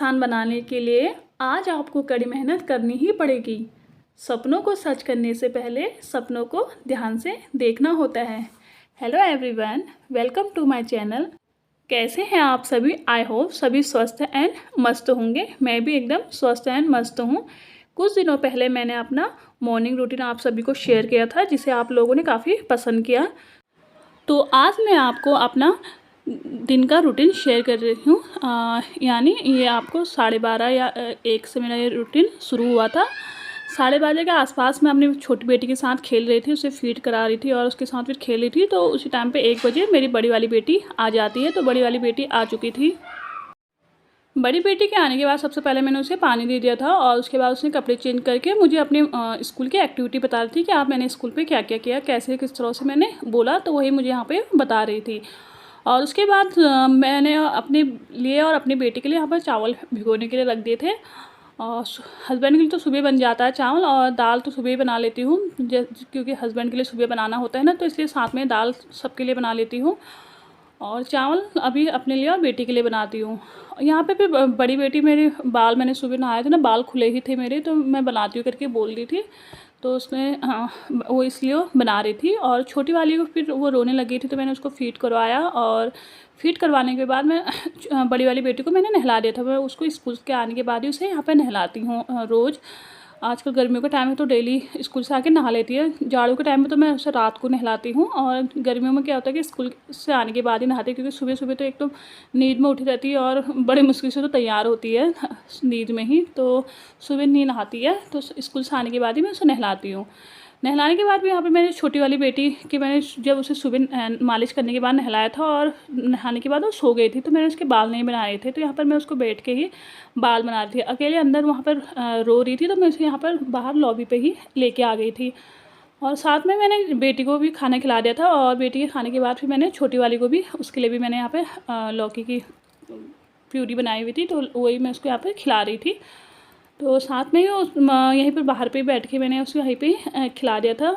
इंसान बनाने के लिए आज आपको कड़ी मेहनत करनी ही पड़ेगी। सपनों को सच करने से पहले सपनों को ध्यान से देखना होता है। Hello everyone, welcome to my channel. कैसे हैं आप सभी? आई होप सभी स्वस्थ एंड मस्त होंगे। मैं भी एकदम स्वस्थ एंड मस्त हूँ। कुछ दिनों पहले मैंने अपना मॉर्निंग रूटीन आप सभी को शेयर किया था, जिसे आप लोगों ने काफ़ी पसंद किया। तो आज मैं आपको अपना दिन का रूटीन शेयर कर रही हूँ। यानी ये आपको 12:30 या 1 से मेरा ये रूटीन शुरू हुआ था। 12:30 के आसपास मैं अपनी छोटी बेटी के साथ खेल रही थी, उसे फीड करा रही थी और उसके साथ फिर खेल रही थी। तो उसी टाइम पे 1 बजे मेरी बड़ी वाली बेटी आ जाती है। तो बड़ी वाली बेटी आ चुकी थी। बड़ी बेटी के आने के बाद सबसे पहले मैंने उसे पानी दे दिया था और उसके बाद उसने कपड़े चेंज करके मुझे अपने स्कूल की एक्टिविटी बता रही थी कि आप मैंने स्कूल पे क्या क्या किया, कैसे किस तरह से मैंने बोला। तो वही मुझे यहाँ पे बता रही थी। और उसके बाद मैंने अपने लिए और अपनी बेटी के लिए यहाँ पर चावल भिगोने के लिए रख दिए थे। और हस्बैंड के लिए तो सुबह बन जाता है चावल, और दाल तो सुबह ही बना लेती हूँ क्योंकि हस्बैंड के लिए सुबह बनाना होता है ना, तो इसलिए साथ में दाल सबके लिए बना लेती हूँ। और चावल अभी अपने लिए और बेटी के लिए बनाती हूँ। यहाँ पे फिर बड़ी बेटी मेरे बाल, मैंने सुबह नहाए थे ना, बाल खुले ही थे मेरे, तो मैं बनाती हूँ करके बोल रही थी। तो उसने वो इसलिए बना रही थी। और छोटी वाली को फिर वो रोने लगी थी, तो मैंने उसको फ़ीड करवाया। और फ़ीड करवाने के बाद मैं बड़ी वाली बेटी को मैंने नहला दिया था। मैं उसको स्कूल के आने के बाद ही उसे यहाँ पे नहलाती हूँ रोज़। आजकल गर्मियों का टाइम है तो डेली स्कूल से आके नहा लेती है। जाड़ों के टाइम में तो मैं उसे रात को नहलाती हूँ। और गर्मियों में क्या होता है कि स्कूल से आने के बाद ही नहाती है, क्योंकि सुबह सुबह तो एक तो नींद में उठी रहती है और बड़ी मुश्किल से तो तैयार होती है नींद में ही। तो सुबह नहीं नहाती है, तो स्कूल से आने के बाद ही मैं उसे नहलाती हूँ। नहलाने के बाद भी यहाँ पे मैंने छोटी वाली बेटी की मैंने जब उसे सुबह मालिश करने के बाद नहलाया था, और नहाने के बाद वो सो गई थी, तो मैंने उसके बाल नहीं बनाए थे। तो यहाँ पर मैं उसको बैठ के ही बाल बना रही थी। अकेले अंदर वहाँ पर रो रही थी, तो मैं उसे यहाँ पर बाहर लॉबी पे ही लेके आ गई थी। और साथ में मैंने बेटी को भी खाना खिला दिया था। और बेटी के खाने के बाद फिर मैंने छोटी वाली को भी, उसके लिए भी मैंने यहाँ पर लौकी की प्यूरी बनाई हुई थी, तो वही मैं उसको यहाँ पर खिला रही थी। तो साथ में ही यहीं पर बाहर पे बैठ के मैंने उसको यहीं पे खिला दिया था।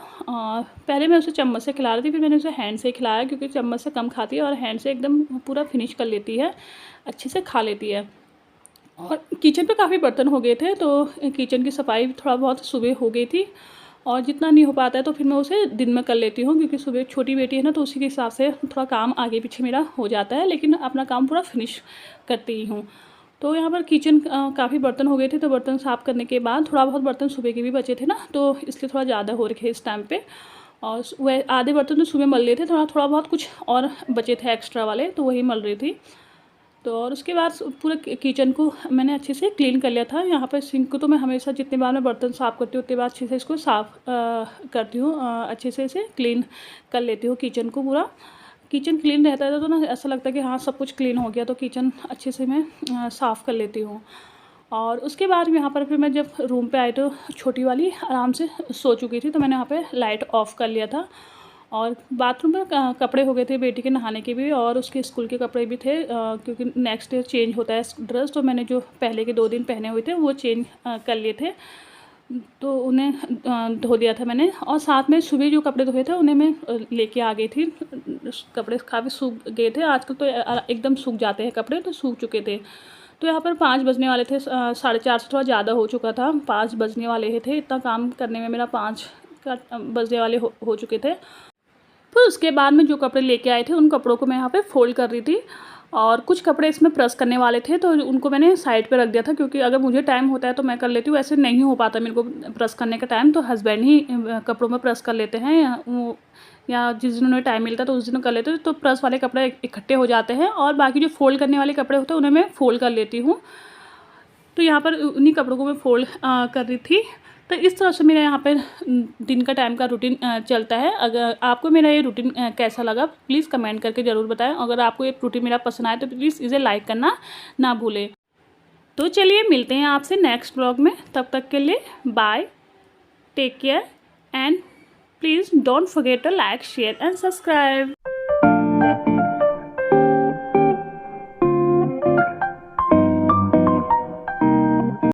पहले मैं उसे चम्मच से खिला रही थी, फिर मैंने उसे हैंड से खिलाया, क्योंकि चम्मच से कम खाती है और हैंड से एकदम पूरा फिनिश कर लेती है, अच्छे से खा लेती है। और किचन पे काफ़ी बर्तन हो गए थे, तो किचन की सफाई थोड़ा बहुत सुबह हो गई थी। और जितना नहीं हो पाता है तो फिर मैं उसे दिन में कर लेती हूँ, क्योंकि सुबह छोटी बेटी है ना, तो उसी के हिसाब से थोड़ा काम आगे पीछे मेरा हो जाता है, लेकिन अपना काम पूरा फिनिश करती ही हूँ। तो यहाँ पर किचन काफ़ी बर्तन हो गए थे, तो बर्तन साफ़ करने के बाद थोड़ा बहुत बर्तन सुबह के भी बचे थे ना, तो इसलिए थोड़ा ज़्यादा हो रखे इस टाइम पे। और वह आधे बर्तन तो सुबह मल लिए थे, थोड़ा थोड़ा बहुत कुछ और बचे थे एक्स्ट्रा वाले, तो वही मल रही थी। तो और उसके बाद पूरे किचन को मैंने अच्छे से क्लीन कर लिया था। यहाँ पर सिंक को तो मैं हमेशा जितने बार मैं बर्तन साफ़ करती हूँ उतने बार अच्छे से इसको साफ़ करती हूँ, अच्छे से इसे क्लीन कर लेती हूँ किचन को पूरा। किचन क्लीन रहता है तो ना ऐसा लगता है कि हाँ सब कुछ क्लीन हो गया, तो किचन अच्छे से मैं साफ़ कर लेती हूँ। और उसके बाद यहाँ पर फिर मैं जब रूम पे आई तो छोटी वाली आराम से सो चुकी थी, तो मैंने यहाँ पे लाइट ऑफ़ कर लिया था। और बाथरूम में कपड़े हो गए थे बेटी के नहाने के भी, और उसके स्कूल के कपड़े भी थे, क्योंकि नेक्स्ट डे चेंज होता है ड्रेस, तो मैंने जो पहले के 2 दिन पहने हुए थे वो चेंज कर लिए थे, तो उन्हें धो दिया था मैंने। और साथ में सुबह जो कपड़े धोए थे उन्हें मैं लेके आ गई थी। कपड़े काफ़ी सूख गए थे, आजकल तो एकदम सूख जाते हैं कपड़े, तो सूख चुके थे। तो यहाँ पर 5 बजने वाले थे, 4:30 से थोड़ा ज़्यादा हो चुका था, 5 बजने वाले थे। इतना काम करने में मेरा 5 बजने वाले हो चुके थे। फिर उसके बाद में जो कपड़े लेके आए थे उन कपड़ों को मैं यहाँ पे फ़ोल्ड कर रही थी। और कुछ कपड़े इसमें प्रेस करने वाले थे, तो उनको मैंने साइड पे रख दिया था, क्योंकि अगर मुझे टाइम होता है तो मैं कर लेती हूँ, ऐसे नहीं हो पाता मेरे को प्रेस करने का टाइम, तो हस्बैंड ही कपड़ों में प्रेस कर लेते हैं, या जिस दिन उन्हें टाइम मिलता है तो उस दिन कर लेते हैं। तो प्रेस वाले कपड़े इकट्ठे हो जाते हैं, और बाकी जो फ़ोल्ड करने वाले कपड़े होते हैं उन्हें मैं फ़ोल्ड कर लेती हूँ। तो यहाँ पर उन्हीं कपड़ों को मैं फ़ोल्ड कर रही थी। तो इस तरह से मेरा यहाँ पे दिन का टाइम का रूटीन चलता है। अगर आपको मेरा ये रूटीन कैसा लगा प्लीज़ कमेंट करके ज़रूर बताएं। अगर आपको ये रूटीन मेरा पसंद आए तो प्लीज़ इसे लाइक करना ना भूलें। तो चलिए मिलते हैं आपसे नेक्स्ट ब्लॉग में, तब तक के लिए bye, take care and please don't forget to like, share and subscribe.